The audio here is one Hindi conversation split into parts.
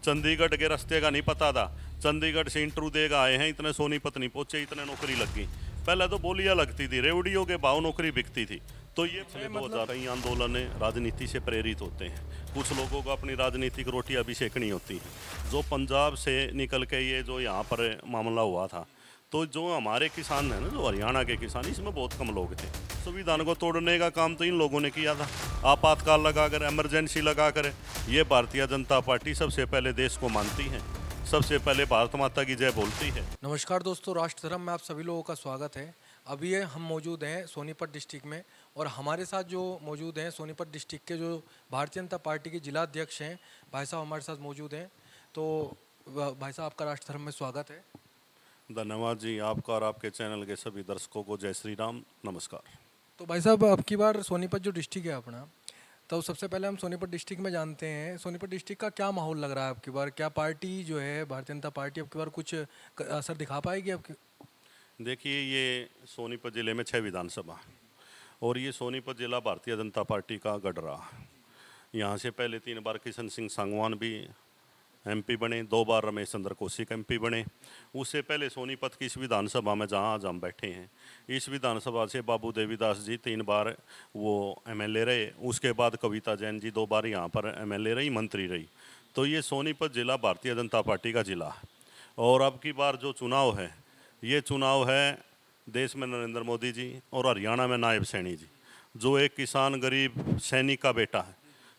चंडीगढ़ के रास्ते का नहीं पता था। चंडीगढ़ से इंटरव्यू देगा आए हैं, इतने सोनीपत नहीं पहुंचे, इतने नौकरी लग गई। पहले तो बोलियां लगती थी, रेवड़ियों के भाव नौकरी बिकती थी। तो ये पिछले 2000 कई आंदोलन राजनीति से प्रेरित होते हैं। कुछ लोगों को अपनी राजनीतिक रोटियां भी सेकनी होती हैं। जो पंजाब से निकल के ये जो यहाँ पर मामला हुआ था, तो जो हमारे किसान हैं ना, जो हरियाणा के किसान, इसमें बहुत कम लोग थे। संविधान को तोड़ने का काम तो इन लोगों ने किया था। आपातकाल लगाकर, इमरजेंसी लगाकर। ये भारतीय जनता पार्टी सबसे पहले देश को मानती है, सबसे पहले भारत माता की जय बोलती है। नमस्कार दोस्तों, राष्ट्र धर्म में आप सभी लोगों का स्वागत है। अभी ये हम मौजूद हैं सोनीपत डिस्ट्रिक्ट में और हमारे साथ जो मौजूद हैं सोनीपत डिस्ट्रिक्ट के जो भारतीय जनता पार्टी के जिला अध्यक्ष हैं, भाई साहब हमारे साथ मौजूद हैं। तो भाई साहब, आपका राष्ट्र धर्म में स्वागत है। धन्यवाद जी, आपका और आपके चैनल के सभी दर्शकों को जय श्री राम, नमस्कार। तो भाई साहब, अब की बार सोनीपत जो डिस्ट्रिक्ट है अपना, तो सबसे पहले हम सोनीपत डिस्ट्रिक्ट में जानते हैं, सोनीपत डिस्ट्रिक्ट का क्या माहौल लग रहा है अब की बार? क्या पार्टी जो है भारतीय जनता पार्टी अब की बार कुछ असर दिखा पाएगी अब की? देखिए, ये सोनीपत ज़िले में 6 विधानसभा, और ये सोनीपत ज़िला भारतीय जनता पार्टी का गढ़ रहा। यहाँ से पहले 3 बार किशन सिंह सांगवान भी एमपी बने, 2 बार रमेश चंद्र कौशिक एमपी बने। उससे पहले सोनीपत की इस विधानसभा में जहाँ आज हम बैठे हैं, इस विधानसभा से बाबू देवीदास जी 3 बार वो एमएलए रहे। उसके बाद कविता जैन जी 2 बार यहाँ पर एमएलए रही, मंत्री रही। तो ये सोनीपत ज़िला भारतीय जनता पार्टी का ज़िला है। और अब की बार जो चुनाव है, ये चुनाव है देश में नरेंद्र मोदी जी और हरियाणा में नायब सैनी जी, जो एक किसान गरीब सैनिक का बेटा है।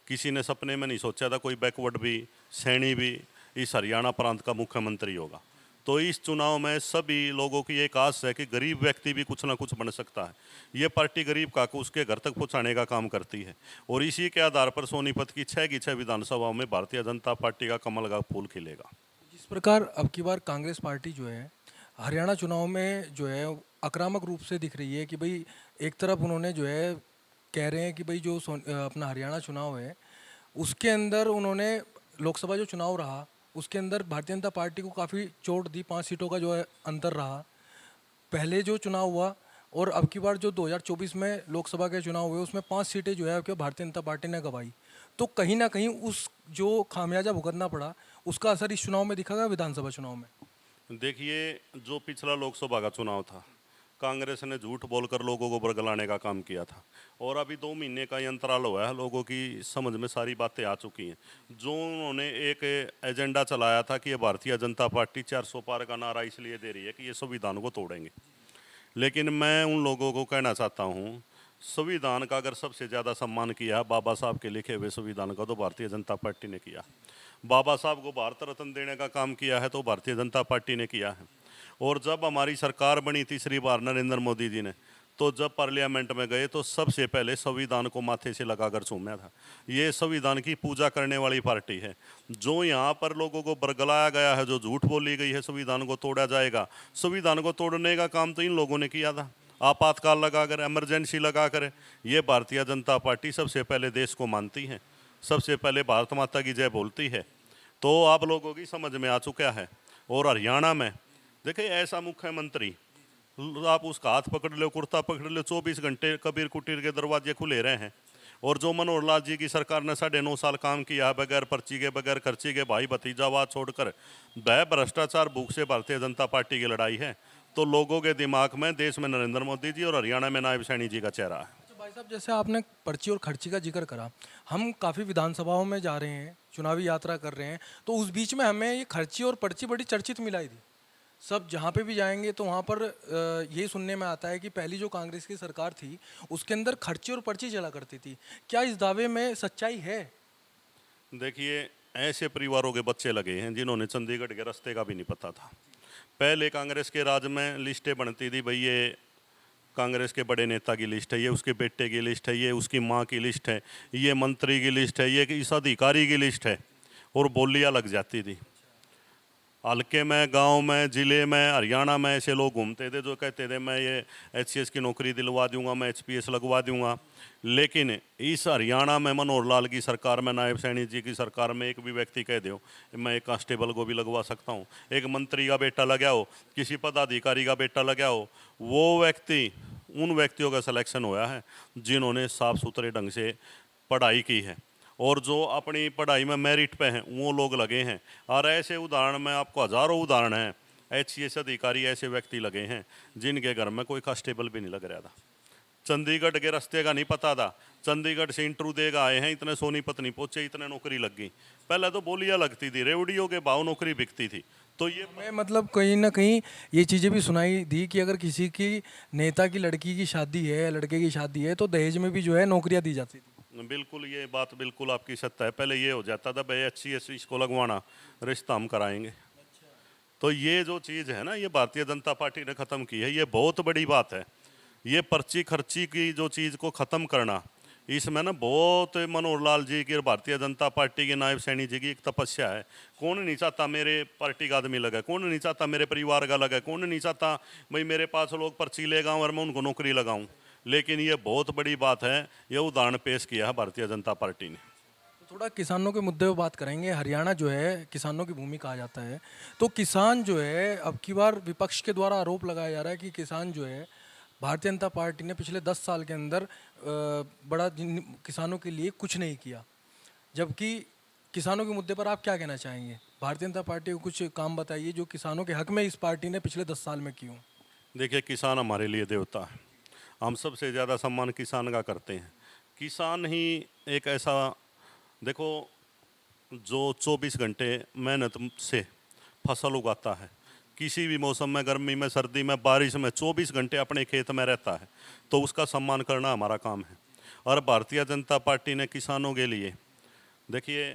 किसी ने सपने में नहीं सोचा था कोई बैकवर्ड भी सैनी भी इस हरियाणा प्रांत का मुख्यमंत्री होगा। तो इस चुनाव में सभी लोगों की एक आस है कि गरीब व्यक्ति भी कुछ ना कुछ बन सकता है। ये पार्टी गरीब का को उसके घर तक पहुंचाने का काम करती है, और इसी के आधार पर सोनीपत की 6 की 6 विधानसभाओं में भारतीय जनता पार्टी का कमल का फूल खिलेगा। जिस प्रकार अब की बार कांग्रेस पार्टी जो है हरियाणा चुनाव में जो है आक्रामक रूप से दिख रही है कि भाई एक तरफ उन्होंने जो है कह रहे हैं कि भाई जो अपना हरियाणा चुनाव है उसके अंदर उन्होंने लोकसभा जो चुनाव रहा उसके अंदर भारतीय जनता पार्टी को काफ़ी चोट दी, 5 सीटों का जो है अंतर रहा पहले जो चुनाव हुआ। और अब की बार जो 2024 में लोकसभा के चुनाव हुए उसमें 5 सीटें जो है कि भारतीय जनता पार्टी ने गंवाई। तो कहीं ना कहीं उस जो खामियाजा भुगतना पड़ा उसका असर इस चुनाव में दिखा विधानसभा चुनाव में। देखिए, जो पिछला लोकसभा का चुनाव था, कांग्रेस ने झूठ बोलकर लोगों को बरगलाने का काम किया था, और अभी 2 महीने का ही अंतराल हुआ है, लोगों की समझ में सारी बातें आ चुकी हैं। जो उन्होंने एक एजेंडा चलाया था कि ये भारतीय जनता पार्टी 400 पार का नारा इसलिए दे रही है कि ये संविधान को तोड़ेंगे, लेकिन मैं उन लोगों को कहना चाहता हूँ, संविधान का अगर सबसे ज़्यादा सम्मान किया है बाबा साहब के लिखे हुए संविधान का, तो भारतीय जनता पार्टी ने किया। बाबा साहब को भारत रत्न देने का काम किया है तो भारतीय जनता पार्टी ने किया है। और जब हमारी सरकार बनी तीसरी बार नरेंद्र मोदी जी ने, तो जब पार्लियामेंट में गए तो सबसे पहले संविधान को माथे से लगाकर चूमा था। ये संविधान की पूजा करने वाली पार्टी है। जो यहाँ पर लोगों को बरगलाया गया है, जो झूठ बोली गई है संविधान को तोड़ा जाएगा, संविधान को तोड़ने का काम तो इन लोगों ने किया था। आपातकाल लगाकर, इमरजेंसी लगाकर। ये भारतीय जनता पार्टी सबसे पहले देश को मानती है, सबसे पहले भारत माता की जय बोलती है। तो आप लोगों की समझ में आ चुका है। और हरियाणा में देखिए, ऐसा मुख्यमंत्री, आप उसका हाथ पकड़ लो, कुर्ता पकड़ लो, 24 घंटे कबीर कुटीर के दरवाजे खुले रहे हैं। और जो मनोहर लाल जी की सरकार ने 9.5 साल काम किया, बगैर पर्ची के, बगैर खर्ची के, भाई भतीजावाद छोड़कर, वह भ्रष्टाचार भूख से भारतीय जनता पार्टी की लड़ाई है। तो लोगों के दिमाग में देश में नरेंद्र मोदी जी और हरियाणा में नायब सैनी जी का चेहरा है। अच्छा भाई साहब, जैसे आपने पर्ची और खर्ची का जिक्र करा, हम काफ़ी विधानसभाओं में जा रहे हैं, चुनावी यात्रा कर रहे हैं, तो उस बीच में हमें ये खर्ची और पर्ची बड़ी चर्चित मिलाई थी। सब जहाँ पे भी जाएंगे तो वहाँ पर यही सुनने में आता है कि पहली जो कांग्रेस की सरकार थी उसके अंदर खर्ची और पर्ची चला करती थी। क्या इस दावे में सच्चाई है? देखिए, ऐसे परिवारों के बच्चे लगे हैं जिन्होंने चंडीगढ़ के रास्ते का भी नहीं पता था। पहले कांग्रेस के राज में लिस्टें बनती थी, भाई ये कांग्रेस के बड़े नेता की लिस्ट है, ये उसके बेटे की लिस्ट है, ये उसकी माँ की लिस्ट है, ये मंत्री की लिस्ट है, ये इस अधिकारी की लिस्ट है, और बोलियाँ लग जाती थी। हल्के में, गांव में, ज़िले में, हरियाणा में ऐसे लोग घूमते थे जो कहते थे मैं ये एचसीएस की नौकरी दिलवा दूंगा, मैं एचपीएस लगवा दूंगा। लेकिन इस हरियाणा में मनोहर लाल की सरकार में, नायब सैनी जी की सरकार में, एक भी व्यक्ति कह दो मैं एक कांस्टेबल को भी लगवा सकता हूँ, एक मंत्री का बेटा लगा हो, किसी पदाधिकारी का बेटा लगा हो, वो व्यक्ति, उन व्यक्तियों का सिलेक्शन हुआ है जिन्होंने साफ सुथरे ढंग से पढ़ाई की है। और जो अपनी पढ़ाई में मेरिट पे हैं वो लोग लगे हैं। और ऐसे उदाहरण में आपको हज़ारों उदाहरण हैं, HCS अधिकारी ऐसे व्यक्ति लगे हैं जिनके घर में कोई कांस्टेबल भी नहीं लग रहा था, चंडीगढ़ के रास्ते का नहीं पता था, चंडीगढ़ से इंटरव्यू देगा आए हैं, इतने सोनीपत नहीं पहुंचे, इतने नौकरी लग गई। पहले तो बोलियां लगती थी, रेवड़ियों के भाव नौकरी बिकती थी। तो ये मैं मतलब कहीं ना कहीं ये चीज़ें भी सुनाई दी कि अगर किसी की नेता की लड़की की शादी है, लड़के की शादी है, तो दहेज में भी जो है नौकरियां दी जाती थी। बिल्कुल, ये बात बिल्कुल आपकी सत्य है। पहले ये हो जाता था भाई HCS इसको लगवाना, रिश्ता हम कराएंगे। तो ये जो चीज़ है ना, ये भारतीय जनता पार्टी ने ख़त्म की है, ये बहुत बड़ी बात है। ये पर्ची खर्ची की जो चीज़ को ख़त्म करना, इसमें ना बहुत मनोहर लाल जी की और भारतीय जनता पार्टी के नायब सैनी जी की एक तपस्या है। कौन नहीं चाहता मेरे पार्टी का आदमी लगे, कौन नहीं चाहता मेरे परिवार का लगे, कौन नहीं चाहता भाई मेरे पास लोग पर्ची ले गाँव और मैं उनको नौकरी लगाऊँ। लेकिन ये बहुत बड़ी बात है, ये उदाहरण पेश किया है भारतीय जनता पार्टी ने। तो थोड़ा किसानों के मुद्दे पर बात करेंगे। हरियाणा जो है किसानों की भूमि कहा जाता है, तो किसान जो है अब की बार विपक्ष के द्वारा आरोप लगाया जा रहा है कि किसान जो है भारतीय जनता पार्टी ने पिछले 10 साल के अंदर किसानों के लिए कुछ नहीं किया। जबकि किसानों के मुद्दे पर आप क्या कहना चाहेंगे? भारतीय जनता पार्टी को कुछ काम बताइए जो किसानों के हक में इस पार्टी ने पिछले 10 साल में किए हों। देखिए, किसान हमारे लिए देवता है, हम सबसे ज़्यादा सम्मान किसान का करते हैं। किसान ही एक ऐसा, देखो, जो 24 घंटे मेहनत से फसल उगाता है, किसी भी मौसम में, गर्मी में, सर्दी में, बारिश में 24 घंटे अपने खेत में रहता है, तो उसका सम्मान करना हमारा काम है। और भारतीय जनता पार्टी ने किसानों के लिए, देखिए,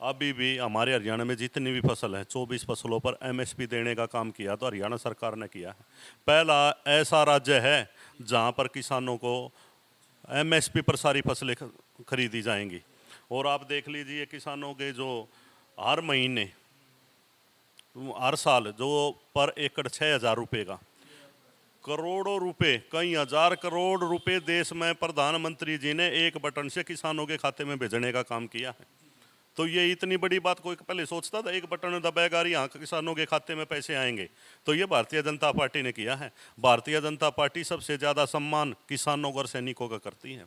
अभी भी हमारे हरियाणा में जितनी भी फसल है 24 फसलों पर MSP देने का काम किया तो हरियाणा सरकार ने किया है। पहला ऐसा राज्य है जहां पर किसानों को MSP पर सारी फसलें खरीदी जाएंगी। और आप देख लीजिए, किसानों के जो हर महीने, हर साल जो पर एकड़ 6,000 रुपये का, करोड़ों रुपए, कई हजार करोड़ रुपए देश में प्रधानमंत्री जी ने एक बटन से किसानों के खाते में भेजने का काम किया है। तो ये इतनी बड़ी बात कोई पहले सोचता था? एक बटन दबाएगा और यहाँ किसानों के खाते में पैसे आएंगे। तो ये भारतीय जनता पार्टी ने किया है। भारतीय जनता पार्टी सबसे ज़्यादा सम्मान किसानों और सैनिकों का करती है,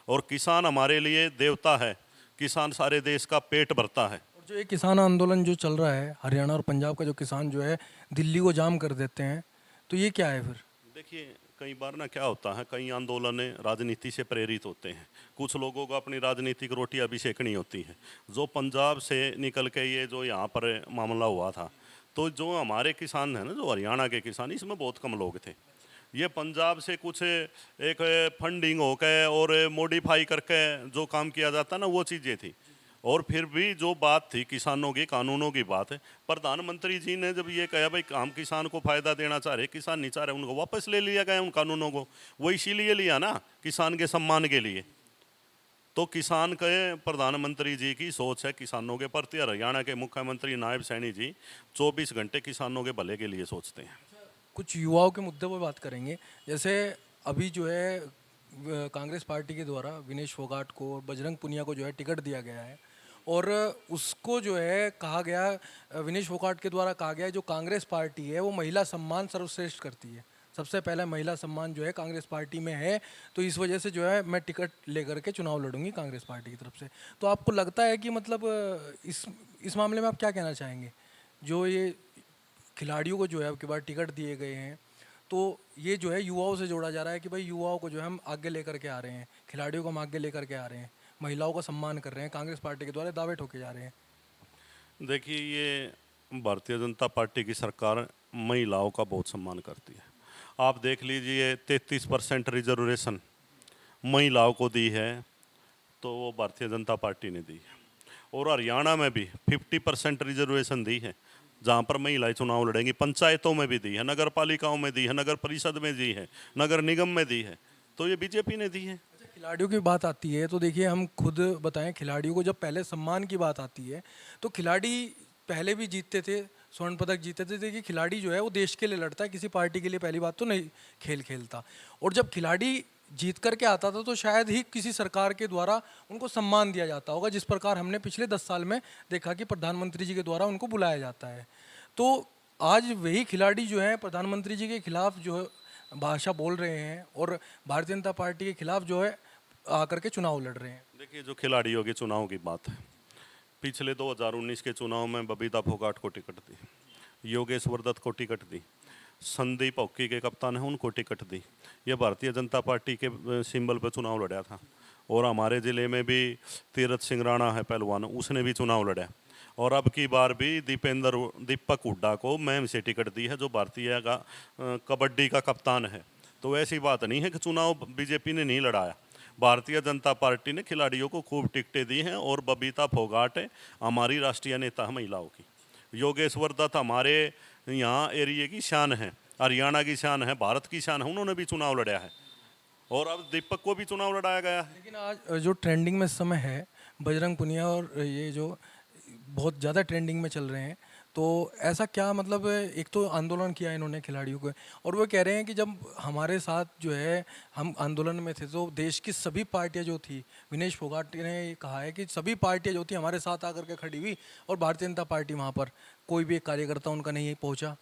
और किसान हमारे लिए देवता है। किसान सारे देश का पेट भरता है। और जो ये किसान आंदोलन जो चल रहा है, हरियाणा और पंजाब का जो किसान जो है दिल्ली को जाम कर देते हैं, तो ये क्या है फिर? देखिए, कई बार ना क्या होता है, कई आंदोलन राजनीति से प्रेरित होते हैं। कुछ लोगों को अपनी राजनीतिक रोटी अभी सेकनी होती है। जो पंजाब से निकल के ये जो यहाँ पर मामला हुआ था, तो जो हमारे किसान हैं ना, जो हरियाणा के किसान, इसमें बहुत कम लोग थे। ये पंजाब से कुछ एक फंडिंग होकर और मॉडिफाई करके जो काम किया जाता ना, वो चीज़ें थी। और फिर भी जो बात थी किसानों की, कानूनों की बात है, प्रधानमंत्री जी ने जब ये कहा भाई हम किसान को फ़ायदा देना चाह रहे, किसान नहीं चाह रहे, उनको वापस ले लिया गया उन कानूनों को। वो इसीलिए लिया ना, किसान के सम्मान के लिए। तो किसान के प्रधानमंत्री जी की सोच है किसानों के प्रति। हरियाणा के मुख्यमंत्री नायब सैनी जी 24 घंटे किसानों के भले के लिए सोचते हैं। कुछ युवाओं के मुद्दे पर बात करेंगे। जैसे अभी जो है कांग्रेस पार्टी के द्वारा विनेश फोगाट को और बजरंग पुनिया को जो है टिकट दिया गया है, और उसको जो है कहा गया, विनेश फोगाट के द्वारा कहा गया है जो कांग्रेस पार्टी है वो महिला सम्मान सर्वश्रेष्ठ करती है, सबसे पहला महिला सम्मान जो है कांग्रेस पार्टी में है, तो इस वजह से जो है मैं टिकट लेकर के चुनाव लड़ूंगी कांग्रेस पार्टी की तरफ से। तो आपको लगता है कि मतलब इस मामले में आप क्या कहना चाहेंगे? जो ये खिलाड़ियों को जो है अब की बार टिकट दिए गए हैं, तो ये जो है युवाओं से जोड़ा जा रहा है कि भाई युवाओं को जो है हम आगे लेकर के आ रहे हैं, खिलाड़ियों को हम आगे लेकर के आ रहे हैं, महिलाओं का सम्मान कर रहे हैं, कांग्रेस पार्टी के द्वारा दावे ठोके जा रहे हैं। देखिए, ये भारतीय जनता पार्टी की सरकार महिलाओं का बहुत सम्मान करती है। आप देख लीजिए, 33% रिजर्वेशन महिलाओं को दी है, तो वो भारतीय जनता पार्टी ने दी है। और हरियाणा में भी 50% रिजर्वेशन दी है, जहाँ पर महिलाएं चुनाव लड़ेंगी। पंचायतों में भी दी है, नगर पालिकाओं में दी है, नगर परिषद में दी है, नगर निगम में दी है, तो ये बीजेपी ने दी है। अच्छा, खिलाड़ियों की बात आती है तो देखिए हम खुद बताएं, खिलाड़ियों को जब पहले सम्मान की बात आती है तो खिलाड़ी पहले भी जीतते थे, स्वर्ण पदक जीतते थे। देखिए खिलाड़ी जो है वो देश के लिए लड़ता है, किसी पार्टी के लिए पहली बात तो नहीं खेल खेलता। और जब खिलाड़ी जीत करके आता था तो शायद ही किसी सरकार के द्वारा उनको सम्मान दिया जाता होगा, जिस प्रकार हमने पिछले 10 साल में देखा कि प्रधानमंत्री जी के द्वारा उनको बुलाया जाता है। तो आज वही खिलाड़ी जो हैं प्रधानमंत्री जी के खिलाफ जो है भाषा बोल रहे हैं और भारतीय जनता पार्टी के खिलाफ जो है आकर के चुनाव लड़ रहे हैं। देखिए, जो खिलाड़ियों के चुनाव की बात है, पिछले 2019 के चुनाव में बबीता फोगाट को टिकट दी, योगेश्वर दत्त को टिकट दी, संदीप हॉकी के कप्तान हैं उनको टिकट दी। ये भारतीय जनता पार्टी के सिंबल पर चुनाव लड़ा था। और हमारे ज़िले में भी तीरथ सिंह राणा है पहलवान, उसने भी चुनाव लड़ा। और अब की बार भी दीपक हुड्डा को मैम से टिकट दी है, जो भारतीय का कबड्डी का कप्तान है। तो ऐसी बात नहीं है कि चुनाव बीजेपी ने नहीं लड़ाया। भारतीय जनता पार्टी ने खिलाड़ियों को खूब टिकटें दी हैं। और बबीता फोगाट हमारी राष्ट्रीय नेता है महिलाओं की। योगेश्वर दत्त हमारे यहाँ एरिया की शान है, हरियाणा की शान है, भारत की शान है, उन्होंने भी चुनाव लड़ा है। और अब दीपक को भी चुनाव लड़ाया गया है। लेकिन आज जो ट्रेंडिंग में इस समय है, बजरंग पुनिया और ये जो बहुत ज़्यादा ट्रेंडिंग में चल रहे हैं, तो ऐसा क्या मतलब एक तो आंदोलन किया इन्होंने खिलाड़ियों को, और वो कह रहे हैं कि जब हमारे साथ जो है हम आंदोलन में थे तो देश की सभी पार्टियां जो थी, विनेश फोगाट ने ये कहा है कि सभी पार्टियां जो थी हमारे साथ आकर के खड़ी हुई, और भारतीय जनता पार्टी वहाँ पर कोई भी एक कार्यकर्ता उनका नहीं पहुँचा।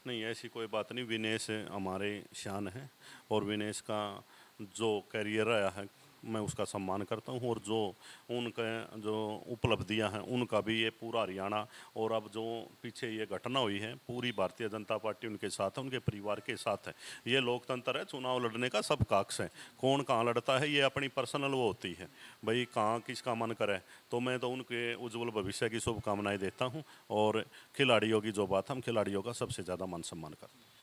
नहीं, ऐसी कोई बात नहीं। विनेश हमारे शान है और विनेश का जो करियर रहा है मैं उसका सम्मान करता हूँ। और जो उनके जो उपलब्धियां हैं उनका भी ये पूरा हरियाणा, और अब जो पीछे ये घटना हुई है, पूरी भारतीय जनता पार्टी उनके साथ है, उनके परिवार के साथ है। ये लोकतंत्र है, चुनाव लड़ने का सबका हक है। कौन कहाँ लड़ता है ये अपनी पर्सनल वो होती है, भाई कहाँ किसका मन करे। तो मैं तो उनके उज्जवल भविष्य की शुभकामनाएं देता हूँ। और खिलाड़ियों की जो बात है, हम खिलाड़ियों का सबसे ज़्यादा मान सम्मान करते हैं।